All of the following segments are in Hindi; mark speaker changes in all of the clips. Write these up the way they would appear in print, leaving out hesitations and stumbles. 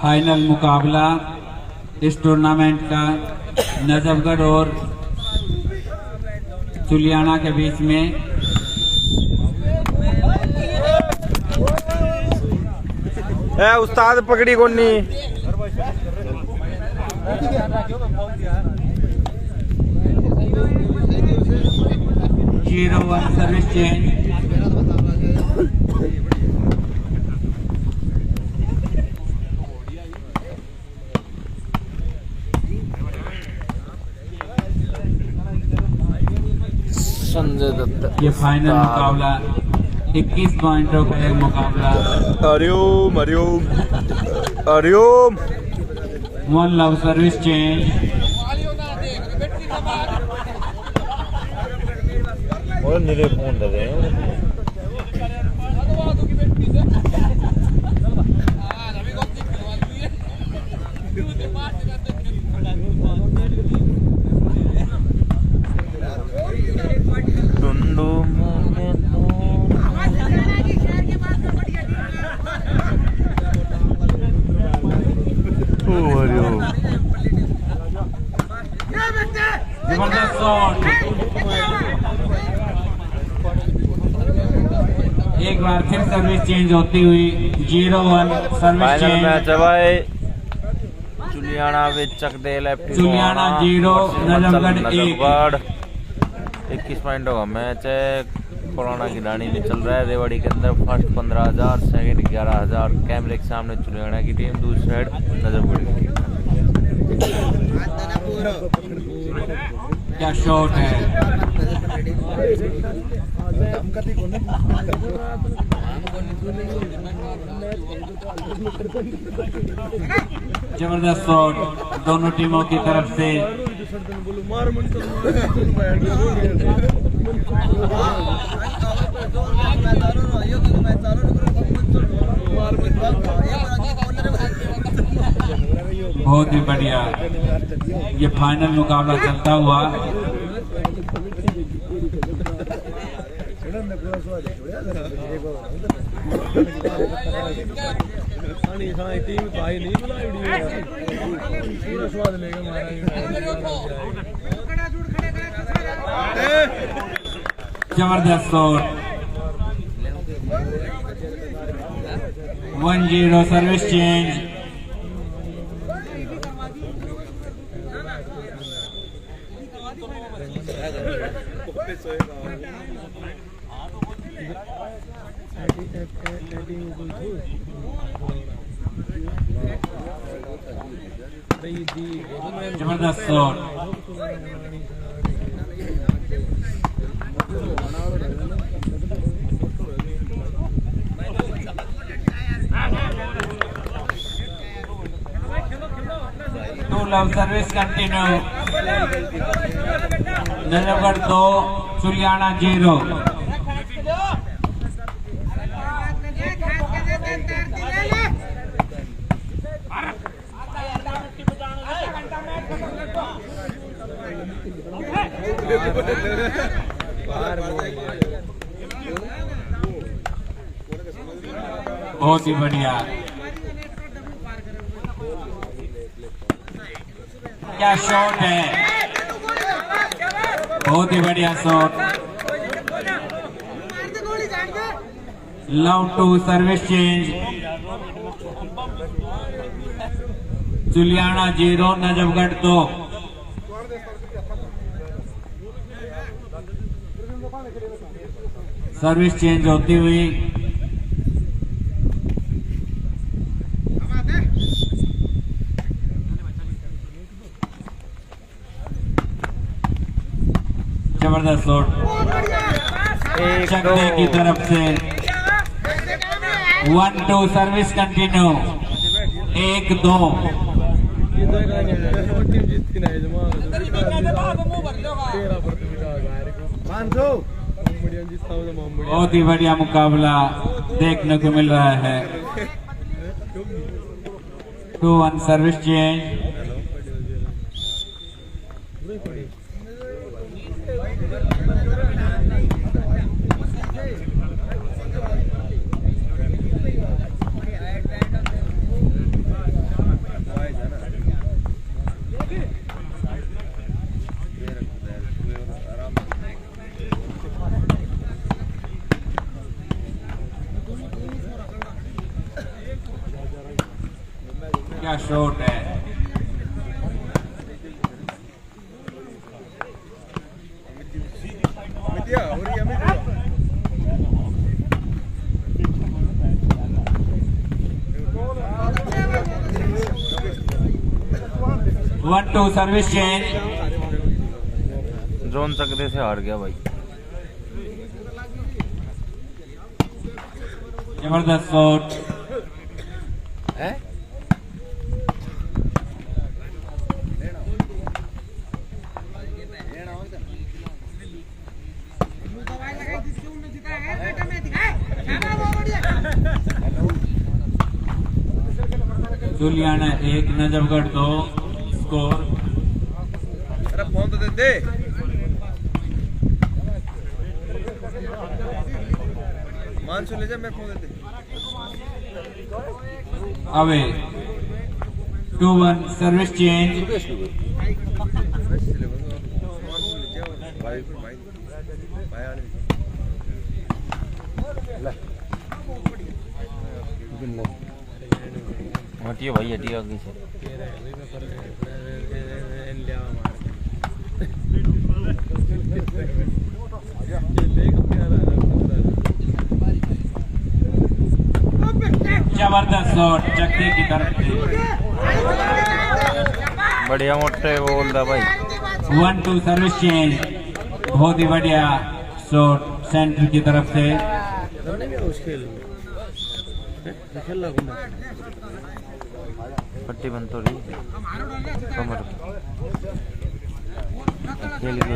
Speaker 1: फाइनल मुकाबला इस टूर्नामेंट का नजफगढ़ और चुलियाना के बीच में।
Speaker 2: उस्ताद पकड़ी कोनी
Speaker 1: 0-1 सर्विस चेंज।
Speaker 2: संजय दत्त।
Speaker 1: ये फाइनल मुकाबला 21 पॉइंटों का एक मुकाबला।
Speaker 2: Hariom Hariom Hariom.
Speaker 1: 1 love service change.
Speaker 2: और नीले फोन दे रहे हैं।
Speaker 1: जबरदस्त शॉट। एक बार फिर सर्विस चेंज होती हुई 0-1 सर्विस चेंज।
Speaker 2: मैच है भाई। चुलियाना विचक दे लेफ्ट।
Speaker 1: चुलियाना 0 नजफगढ़ 1।
Speaker 2: 21 पॉइंटों का मैच है। कोरोना की रानी में चल रहा है। रेवाड़ी के अंदर फर्स्ट 15,000, सेकंड 11,000। कैमरे के सामने चुलियाना की टीम, दूसरी साइड नजफगढ़ की टीम।
Speaker 1: क्या शॉट है। जबरदस्त शॉट दोनों टीमों की तरफ से। बहुत ही बढ़िया ये फाइनल मुकाबला चलता हुआ। जबरदस्त शॉट। 1-0 service change. जबरदस्त shot. Two love service continue. Najafgarh 2 Chuliana 0। बहुत ही बढ़िया। क्या शॉट है। बहुत ही बढ़िया shot. Love 2 service change. Chuliana 0 Najafgarh 2। Service change होती हुई। जबरदस्त शॉट चकने की तरफ से। 1-2 सर्विस कंटिन्यू। 1-2। बहुत ही बढ़िया मुकाबला देखने को मिल रहा है। 2-1 सर्विस चेंज। क्या शॉट है। 1-2 सर्विस चेंज।
Speaker 2: जोन सकते से हार गया भाई।
Speaker 1: जबरदस्त शॉट। जुलियाना 1 नजफगढ़ 2 स्कोर।
Speaker 3: अरे फोन तो दे दे। मानसू ले जा, मैं फोन दे दे।
Speaker 1: Away 2-1 service change.
Speaker 2: हटिए भाई हटिए आगे से।
Speaker 1: जबरदस्त शॉट चक्की की तरफ से।
Speaker 2: बढ़िया मोटे बोल दा भाई।
Speaker 1: 1-2 सर्विस चेंज। बहुत ही बढ़िया शॉट सेंटर की तरफ से।
Speaker 2: पट्टी बंद तो रही कमर खेल के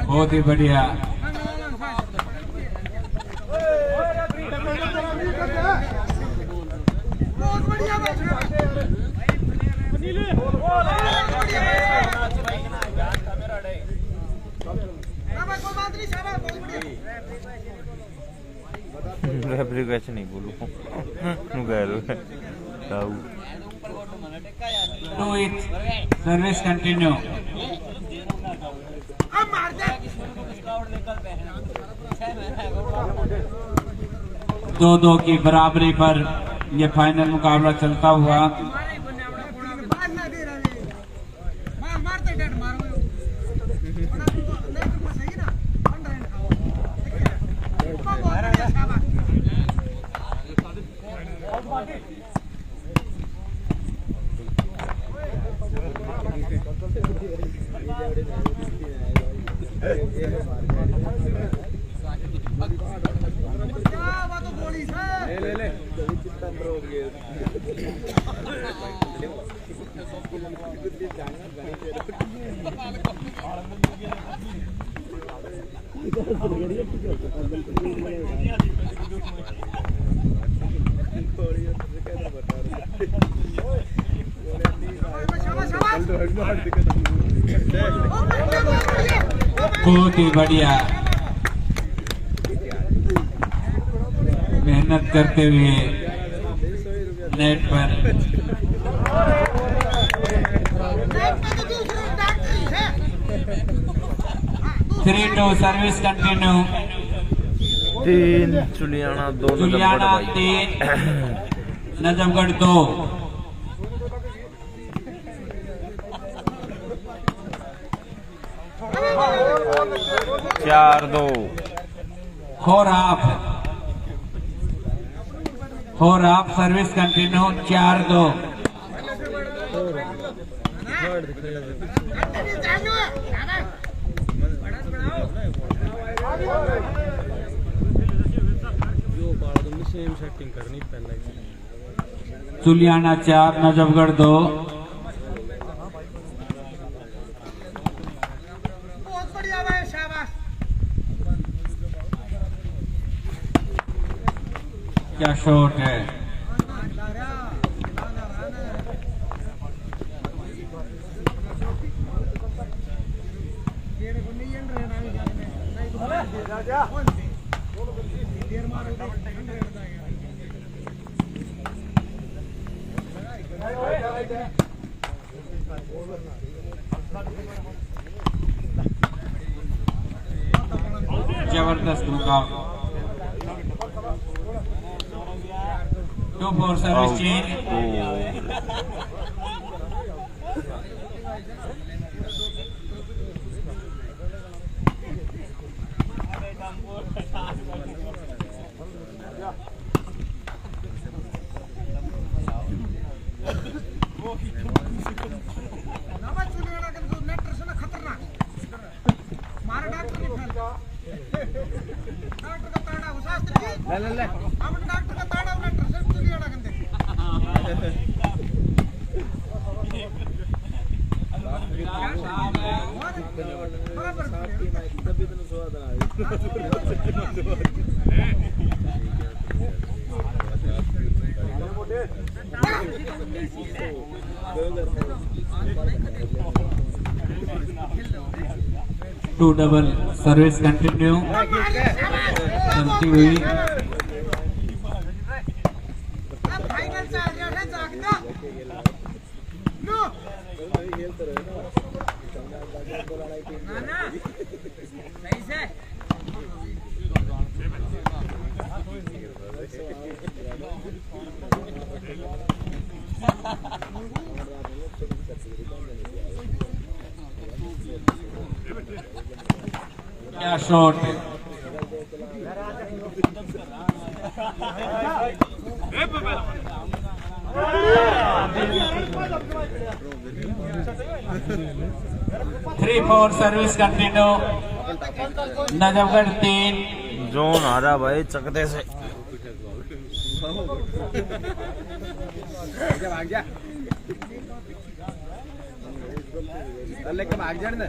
Speaker 1: बहुत ही बढ़िया।
Speaker 2: रेफरी कैसे नहीं बोलूं
Speaker 1: सर्विस कंटिन्यू। 2-2 की बराबरी पर यह फाइनल मुकाबला चलता हुआ। बहुत ही बढ़िया मेहनत करते हुए नेट पर 3-2 service continue.
Speaker 2: 3 Juliana 2
Speaker 1: Juliana 3 Najafgarh 2।
Speaker 2: चार 2
Speaker 1: four half service continue 4-2। Juliana 4 Najafgarh 2। क्या शॉट है। जबरदस्त मुकाबला। 2-4 service change. Two double service continue. चलती हुई क्या शॉट 3-4 सर्विस कंटिन्यू नजफगढ़ 3
Speaker 2: जोन आ रहा भाई चकते से
Speaker 3: भाग जा लेके भाग जाने दे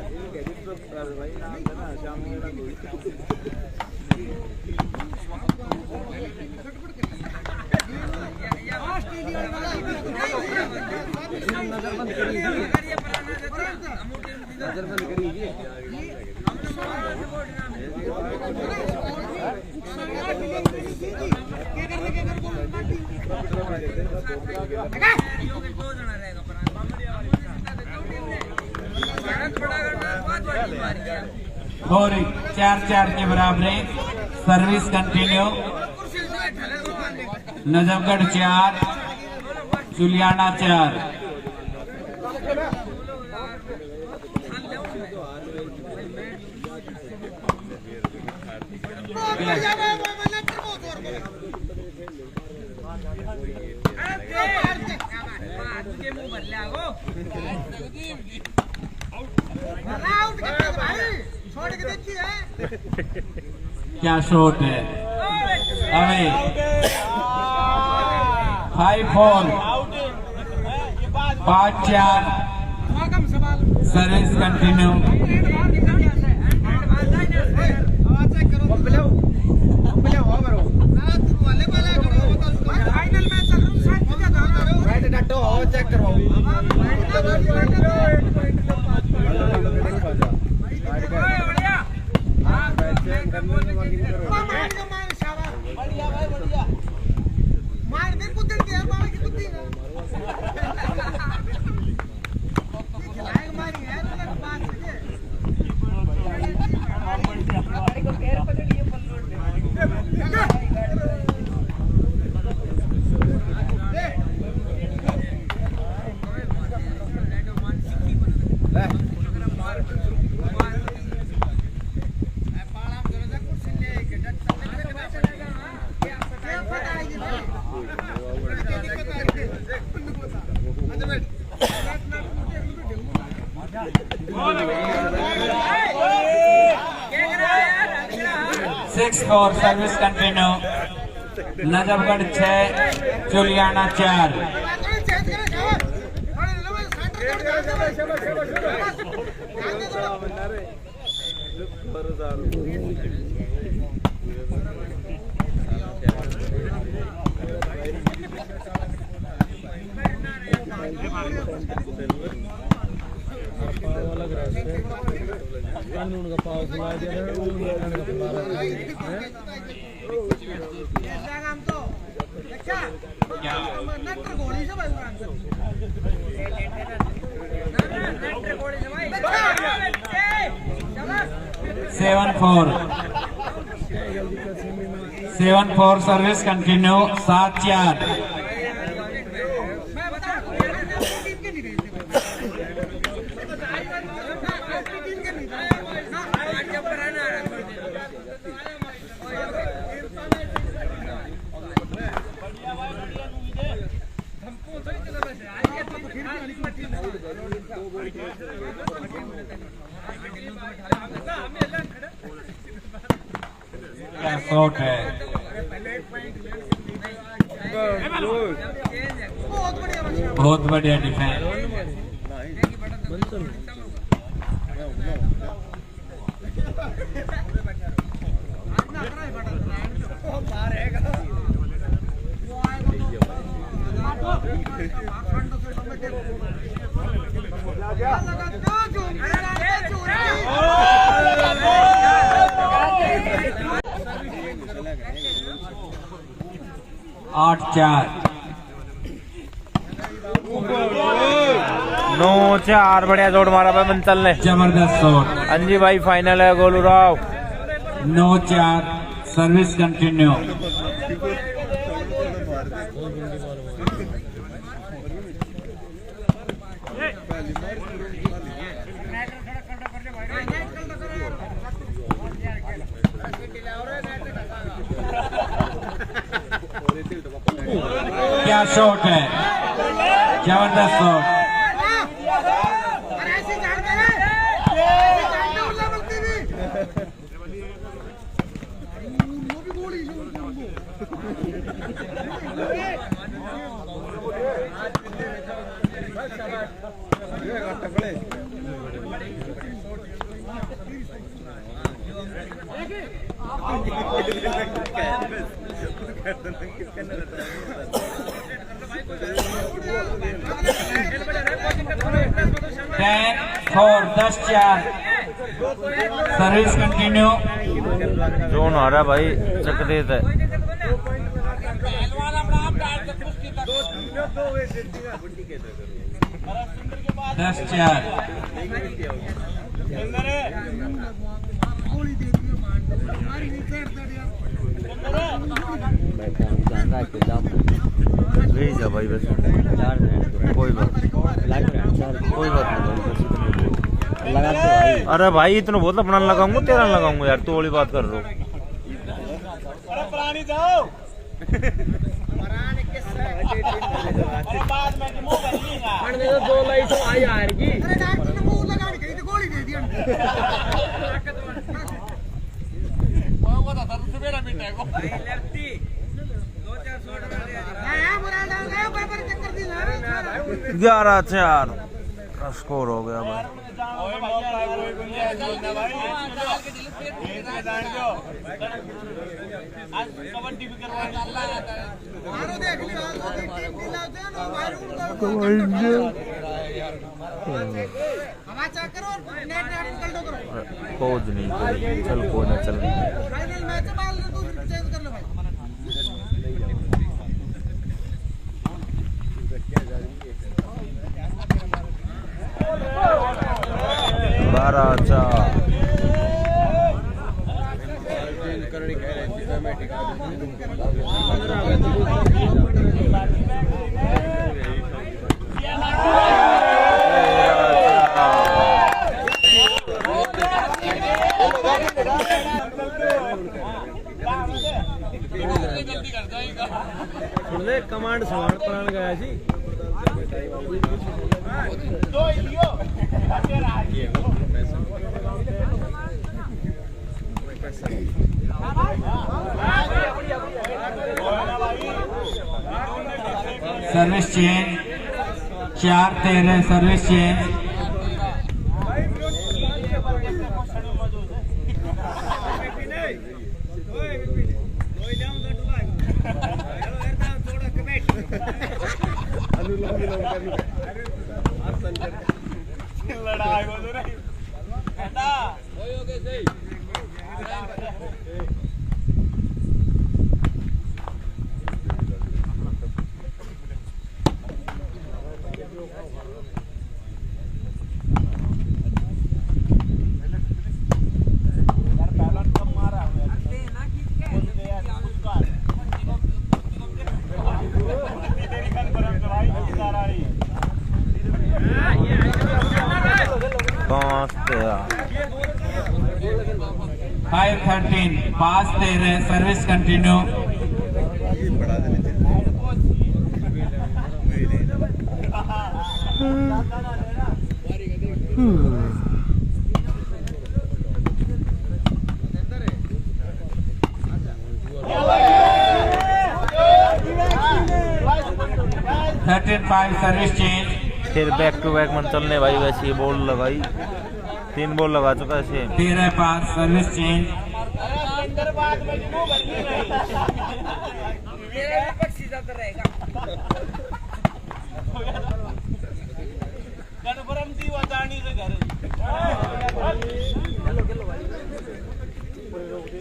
Speaker 1: और 4-4 के बराबर सर्विस कंटिन्यू नजफगढ़ 4 जुलियाना 4 क्या शॉट है अभी 5-4 5-4 सर्विस कंटिन्यू
Speaker 3: चेक करवाओ
Speaker 1: और सर्विस कंटिन्यू नजफगढ़ 6 जुलियाना 4
Speaker 4: कानून का पाव खुला दिया
Speaker 1: seven four service continue 7-4 shot है। बहुत बढ़िया डिफेंस। आठ 4
Speaker 2: 9-4 बढ़िया शॉट मारा भाई बंसल ने।
Speaker 1: जबरदस्त शॉट।
Speaker 2: हाँ जी भाई फाइनल है गोलू राव।
Speaker 1: 9-4 service continue. क्या शॉट है, जबरदस्त शॉट। Ten 10-4 service continue.
Speaker 2: जोन आ रहा भाई चक देता है। दस 4 जा भाई बस कोई बात नहीं भाई। अरे भाई इतना बहुत अपना लगाऊंगा तेरा लगाऊंगा यार, तू वाली बात कर रहा हूँ। ग्यारह 4 का स्कोर हो गया भाई। खोज नहीं चल कोई ना चल।
Speaker 4: कमांड सवार प्राण गया जी।
Speaker 1: Service change 4-13 service change. Five 13 पास 13 सर्विस कंटिन्यू। 13-5 service change.
Speaker 2: फिर बैक टू बैक मन चलने भाई, वैसे ये बॉल लगाई, 3 बॉल लगा चुका है same.
Speaker 1: 13-5 service change.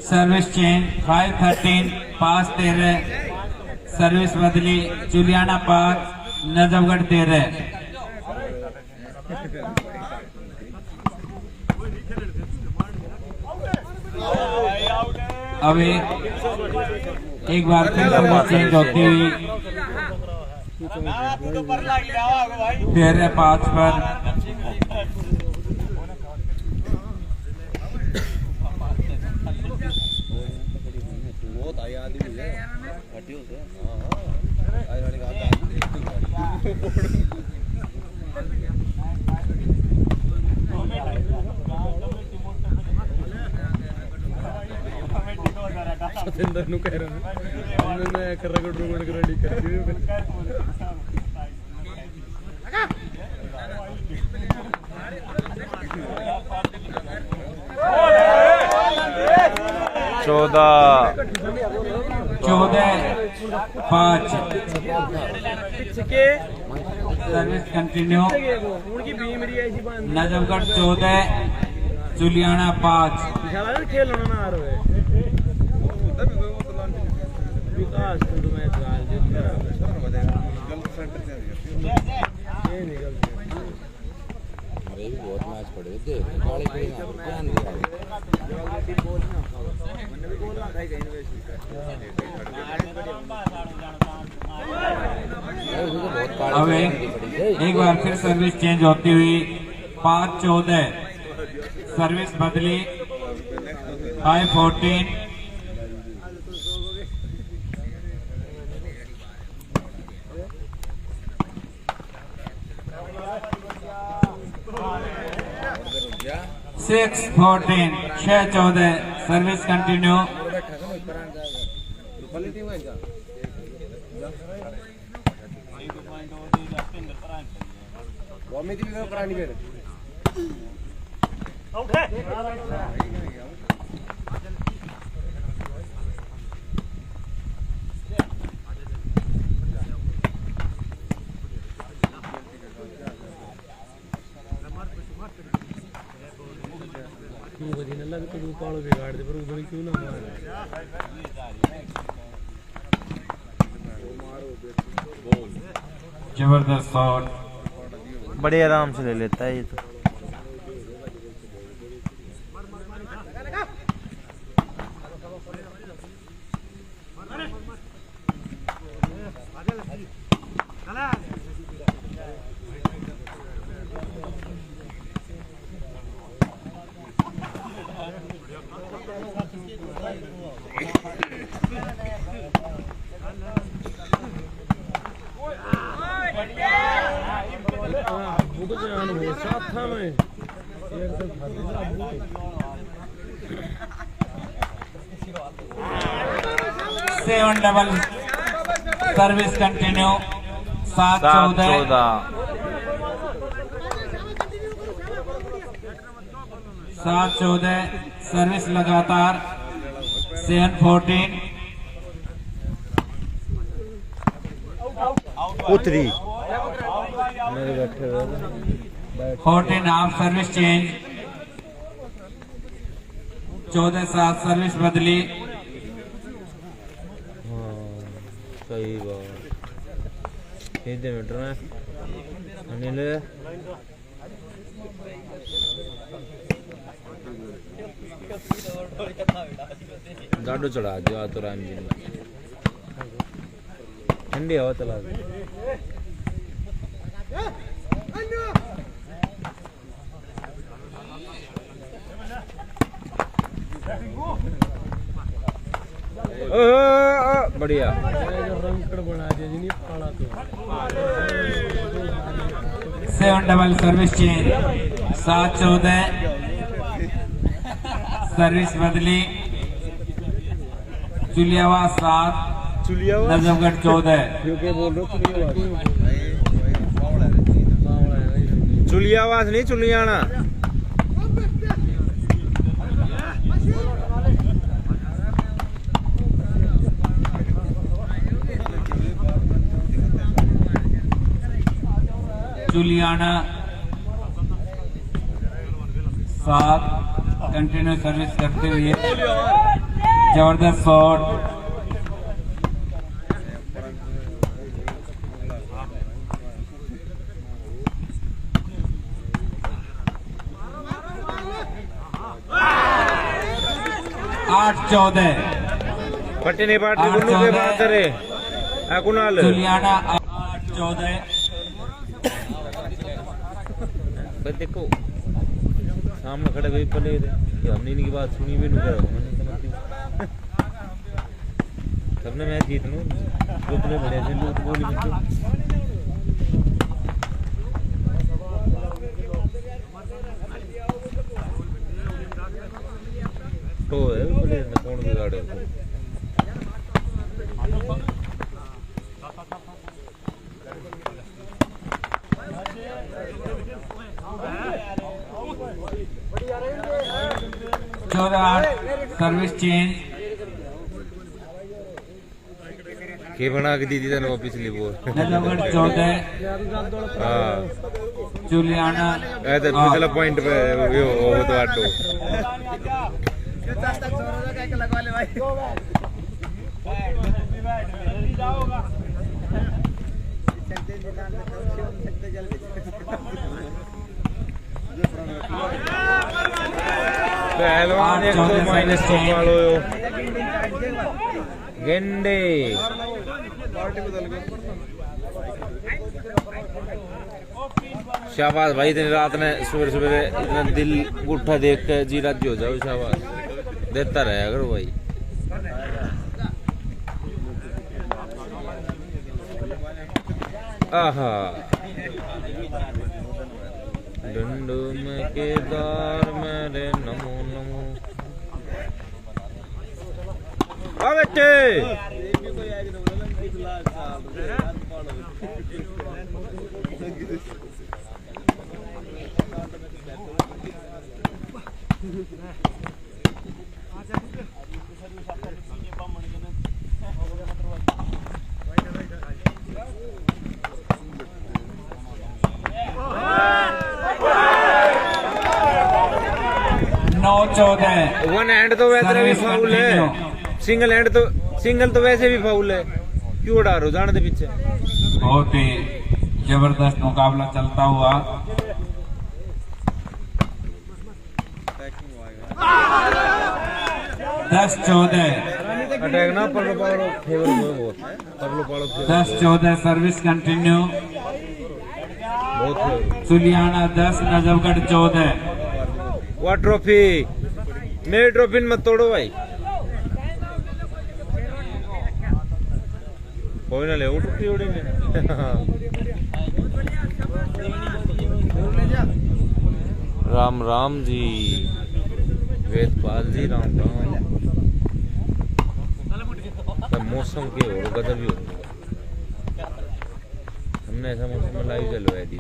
Speaker 1: Service change 5-13 5-13 service बदली। जुलियाना 5 नजफगढ़ 13। अब एक बार फिर सर्विस चेंज होती हुई 13-5 पर।
Speaker 3: बहुत आया आदमी है हटियो से। हां आए वाले का
Speaker 4: सतेंद्र नु कह रहा हूं उन्होंने कर रगड़ रेडी कर दिए।
Speaker 1: 14-5 सर्विस कंटिन्यू।
Speaker 4: उनकी बीमरी ऐसी बांध
Speaker 1: नजफगढ़ 14 जुलियाना 5।
Speaker 4: खेल होना ना आ रहा है विकास तो मैच गाल ये निकलते
Speaker 5: अरे भी बहुत मैच पड़े थे काले पड़े ना ध्यान दिया
Speaker 1: अब एक बार फिर सर्विस चेंज होती हुई 5-14 सर्विस बदली 5-14। Six 14 6-14 service continue.
Speaker 4: तो पालो बिगाड़ दे पर उधर क्यों ना
Speaker 1: जबरदस्त शॉट,
Speaker 2: बड़े आराम से ले लेता है ये तो।
Speaker 4: वो तो जान हो साथ था मैं एकदम
Speaker 1: seven double service continue 7-14 7-14 service लगातार 7-14
Speaker 2: उतरी
Speaker 1: 14 हाफ सर्विस चेंज 14-7 सर्विस बदली।
Speaker 2: सही बात। कितने मीटर में अनिल गाड़ो चढ़ा दिया तो राम जी ने ठंडी हवा चला दी। बढ़िया
Speaker 4: रंकड़ बना दिया जी नहीं पाला तो
Speaker 1: 7 डबल सर्विस चेंज 7-14 सर्विस बदली। जुलियावा 7
Speaker 4: चुलियावास
Speaker 1: नजफगढ़ 14
Speaker 4: क्योंकि बोल रहे हो चुलियावास
Speaker 3: बावड़ा है
Speaker 4: चुलियावास नहीं चुलियाना
Speaker 1: 7 कंटिन्यू सर्विस करते हुए जबरदस्त शॉट। आठ 14
Speaker 4: पट्टी नहीं पाटती गुन्नू पे बात करे कुणाल
Speaker 1: जुलियाना 8-14।
Speaker 4: देखो सामने खड़े हुए पले कि हमने इनकी बात सुनी भी नहीं करो सबने मैच जीत लूं रुकने बढ़िया से लूट बोली बिल्कुल तो है पले कौन बिगाड़े
Speaker 1: सर्विस चेंज
Speaker 4: के बना के दी थी तेने वो पिछली वो
Speaker 1: नजफगढ़ 14
Speaker 4: हाँ
Speaker 1: जुलियाना
Speaker 4: ऐसे पिछला पॉइंट पे वो तो आटो पहलवान एक दो माइनस वालो गेंडे शाबाश भाई दिन रात ने सुबह सुबह इतना दिल गुट्ठा देख के जी राज्य हो जाओ शाबाश देता रहे अगर भाई आहा डंडू में केदार मेरे नमो नमो बेटे वन हैंड तो वैसे भी फाउल है सिंगल हैंड तो सिंगल तो वैसे भी फाउल है क्यों उड़ा रहे हो जाने दे पीछे
Speaker 1: बहुत ही जबरदस्त मुकाबला चलता हुआ 10-14
Speaker 4: अटैक ना परलो पालो फेवर बहुत परलो पालो
Speaker 1: 10-14 सर्विस कंटिन्यू
Speaker 4: बहुत
Speaker 1: जुलियाना 10 नजफगढ़ 14।
Speaker 4: वो ट्रॉफी मेरी ट्रॉफी मत तोड़ो भाई कोई ना ले वो टूटी उड़ी में राम राम जी वेदपाल जी राम राम मौसम के और गजब भी होती हमने ऐसा मौसम में लाइव चलवाया दी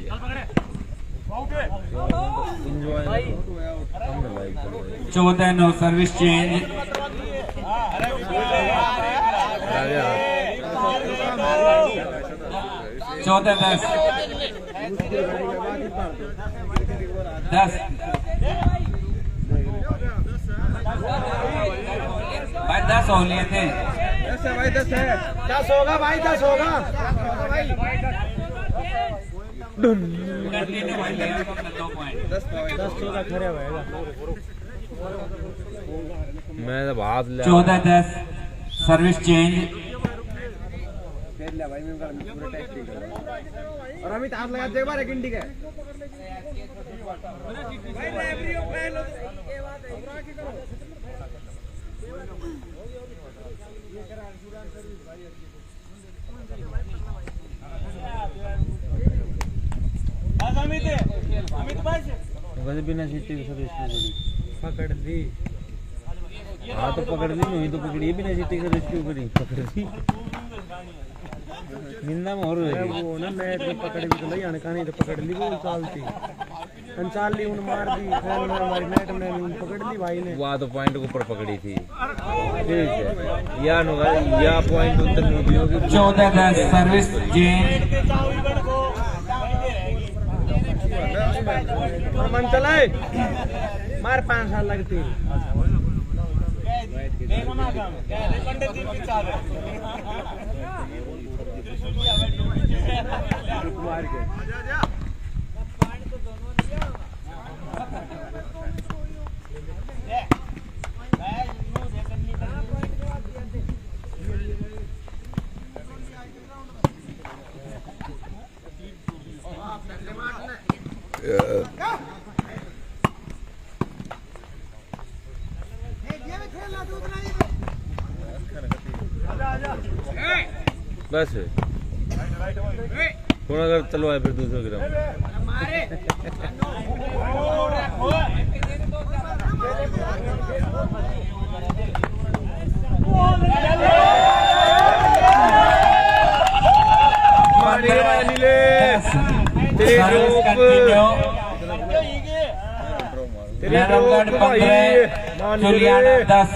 Speaker 1: 14 सर्विस चेंज 14-10 भाई 10 हो लिए थे
Speaker 3: भाई 10 है 10 होगा भाई 10 होगा
Speaker 4: मैं तो बात
Speaker 1: 14-10 सर्विस चेंज
Speaker 3: और अमित हाथ लगा दे बार एक इंडी का
Speaker 4: बिना सीटी सर्विस पकड़ दी हाँ तो पकड़ ली नहीं तो पकड़ी भी नहीं जीती रेस्क्यू करी पकड़ ली मिलना में और वो ना मैट में पकड़ भी तो नहीं आने कहानी तो पकड़ ली वो चालती चाल ली उन मार दी फिर हमारी मैट में उन पकड़ ली भाई ने वहाँ तो पॉइंट के ऊपर पकड़ी थी ठीक है या पॉइंट उधर नहीं होगी
Speaker 1: 14-10 सर्विस चेंज।
Speaker 4: मन चलाए मार 5 साल लगती बस थोड़ा अगर चलो आए फिर दूसरा ग्राम
Speaker 1: नरमगढ़ 15 जुलियाना 10।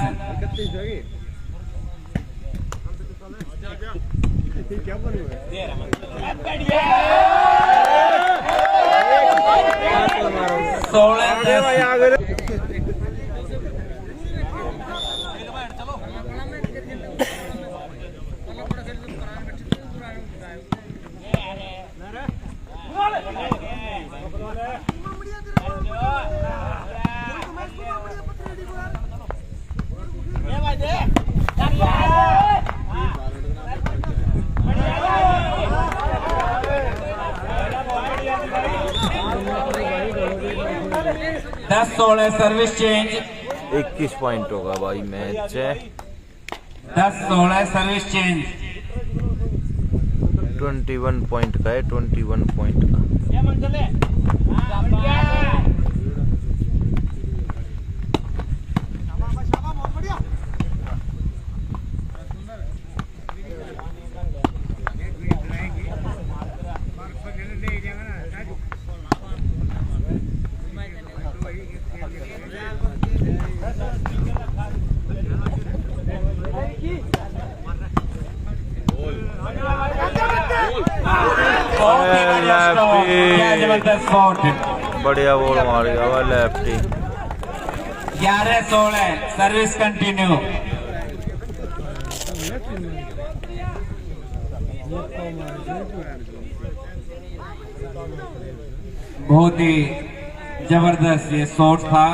Speaker 1: दस 16 सर्विस चेंज।
Speaker 2: 21 पॉइंट होगा भाई मैच है।
Speaker 1: 10-16 सर्विस चेंज।
Speaker 2: 21 पॉइंट का है 21 पॉइंट का। बढ़िया बॉल मार गया वो लेफ्टी।
Speaker 1: 11-16 service continue. बहुत ही जबरदस्त ये शॉट था।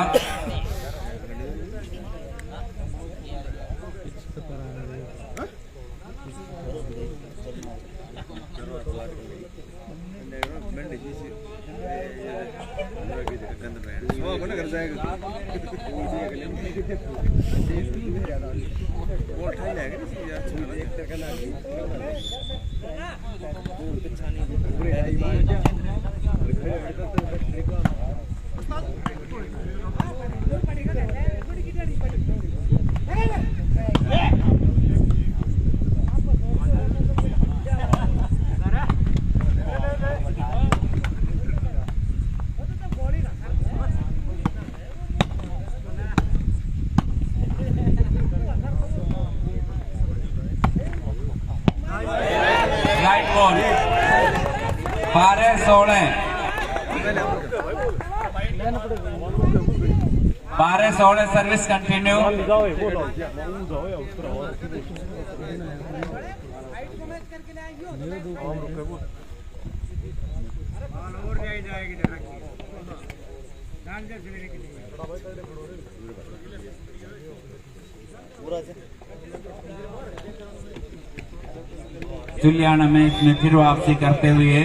Speaker 1: Right ball 12-16 service continue. Juliana में इसमें फिर वापसी करते हुए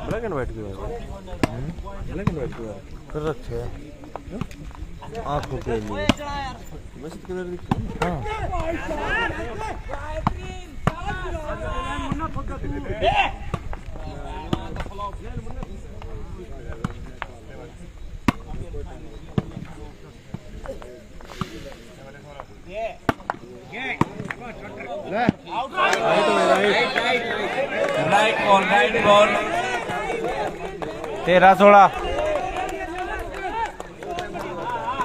Speaker 2: ब्लैक एंड व्हाइट कर रखे हैं आंखों के लिए। मस्त कलर दिखता है। हाँ
Speaker 1: right ball
Speaker 2: 13-16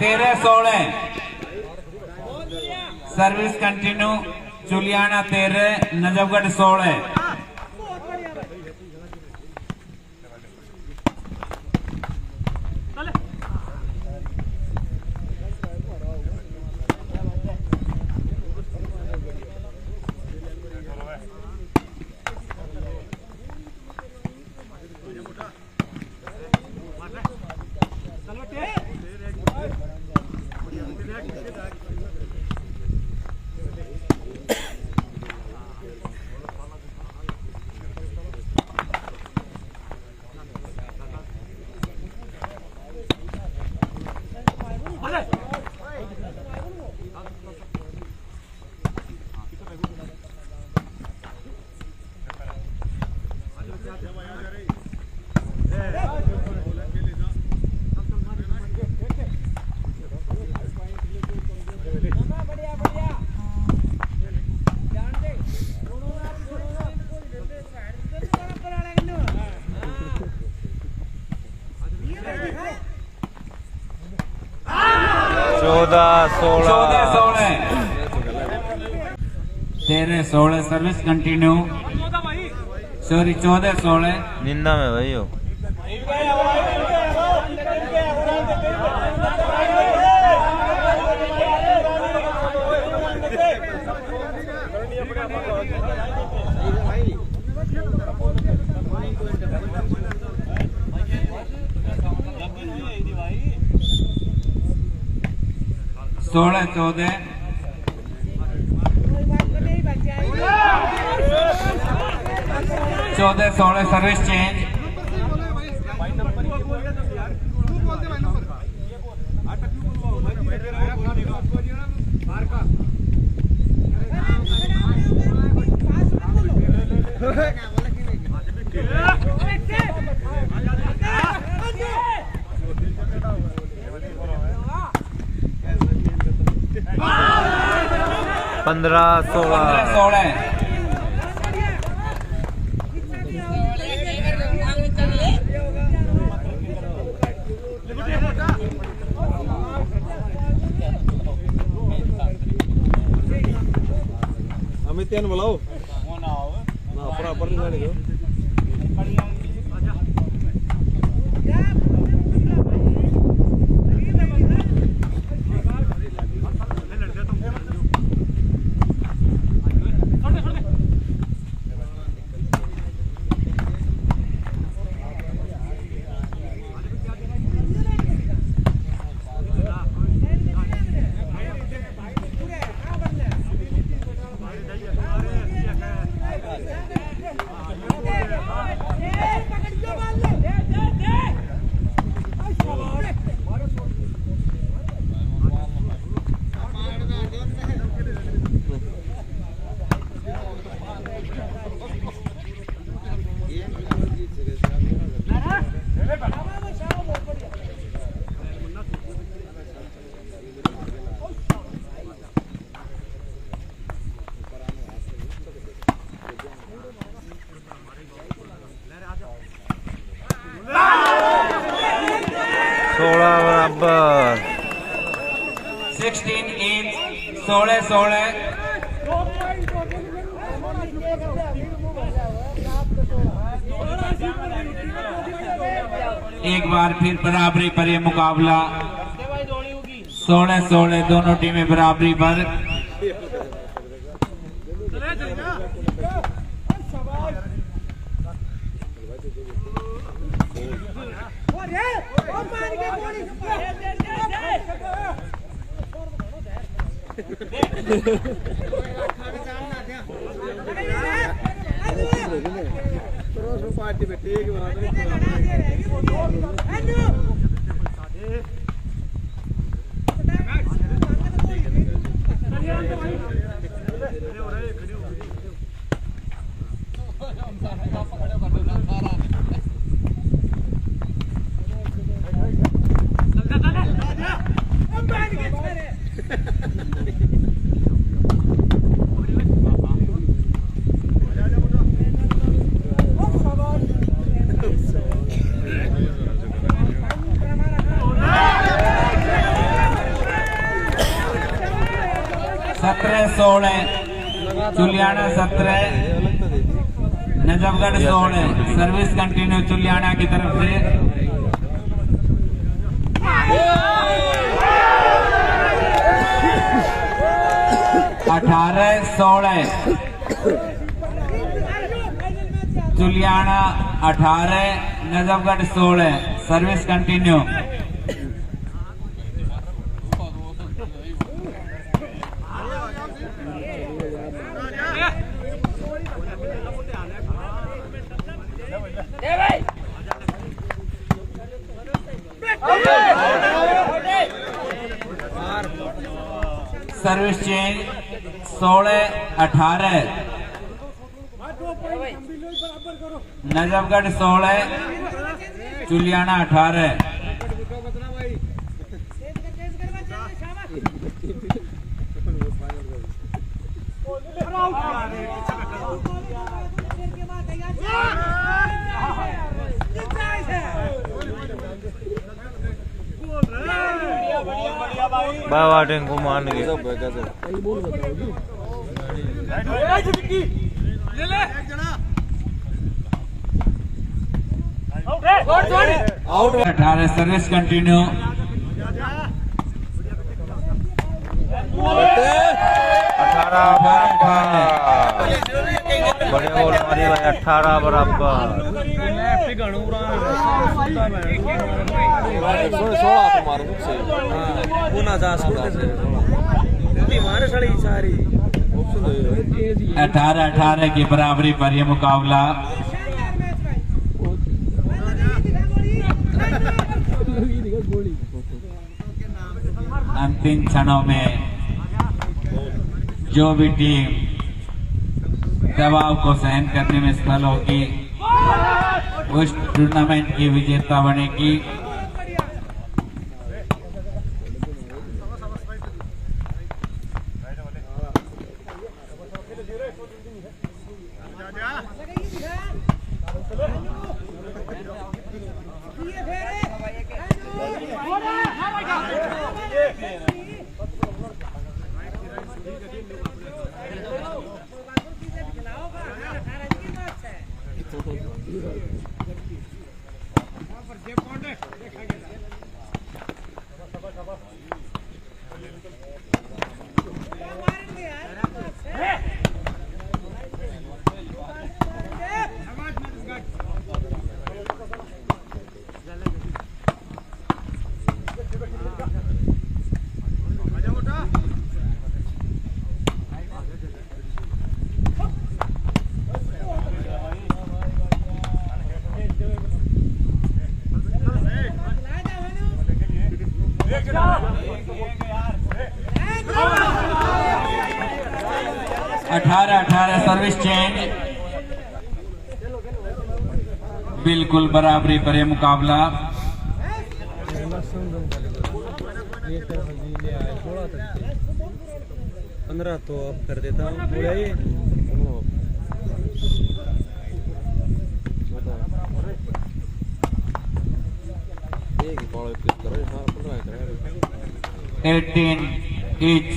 Speaker 1: 13-16 service continue Chuliana 13 Najafgarh 16 13-16 service continue sorry 14-16
Speaker 2: निंदा में भाई हो।
Speaker 1: सोलह 14 14-16 सर्विस चेंज
Speaker 2: पंद्रह 16
Speaker 3: अमित बुलाओ ना बराबर गाड़ी दो
Speaker 2: बराबर
Speaker 1: 16-8 16-16 एक बार फिर बराबरी पर यह मुकाबला 16-16 दोनों टीमें बराबरी पर
Speaker 3: पार्टी बैठी है
Speaker 1: सत्रह 16 चुलियाना 17 नजफगढ़ 16 सर्विस कंटिन्यू चुलियाना की तरफ से 18-16 चुलियाना 18 Najafgarh 16 service continue. Service change 16-18 Najafgarh 16 चुलियाना 18।
Speaker 2: Biting को मान गए।
Speaker 1: Out 18 service continue.
Speaker 2: 18 बढ़िया गोल मारी भाई 18 बराबर।
Speaker 1: 18-18 की बराबरी पर यह मुकाबला। अंतिम क्षणों में जो भी टीम दबाव को सहन करने में सफल होगी उस टूर्नामेंट की विजेता बनेगी। अठारह सर्विस चेंज। बिल्कुल बराबरी पर यह मुकाबला।
Speaker 4: 15 तो अब कर देता हूँ।
Speaker 1: Eighteen each.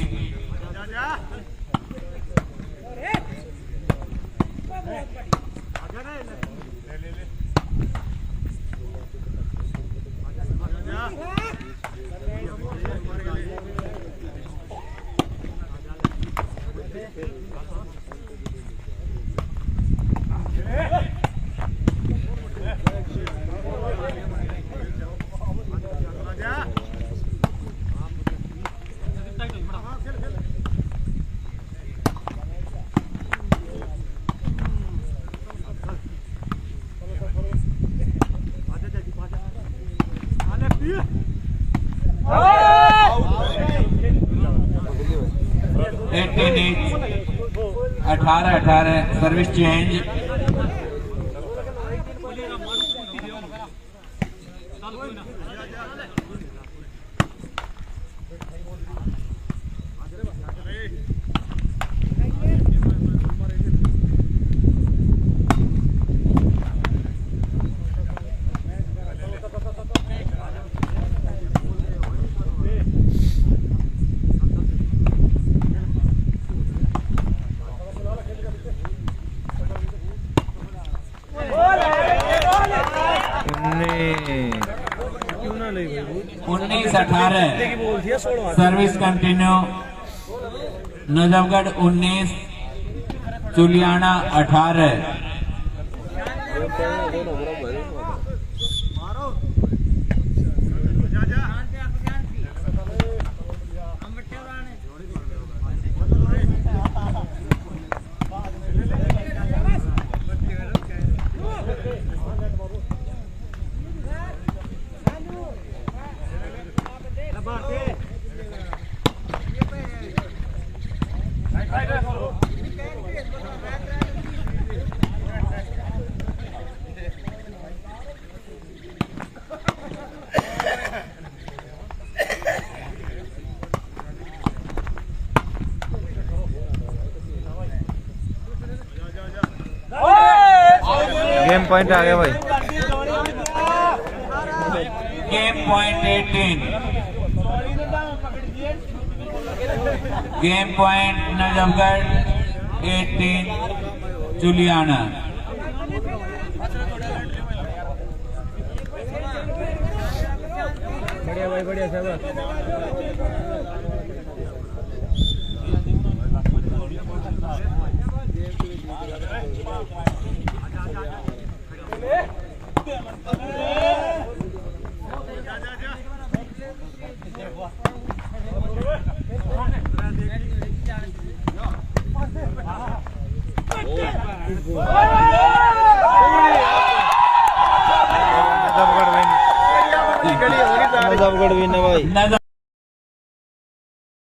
Speaker 1: अठारह सर्विस चेंज।
Speaker 4: क्यों ना नहीं भाई
Speaker 1: 19-18
Speaker 4: की बोल दिया 16
Speaker 1: service continue. Najafgarh 19, Chuliana 18।
Speaker 2: Game point आ गया भाई।
Speaker 1: Game point 18। Game point Najafgarh 18, Chuliana.
Speaker 4: बढ़िया भाई बढ़िया साहब।
Speaker 2: नजफगढ़ विन है भाई।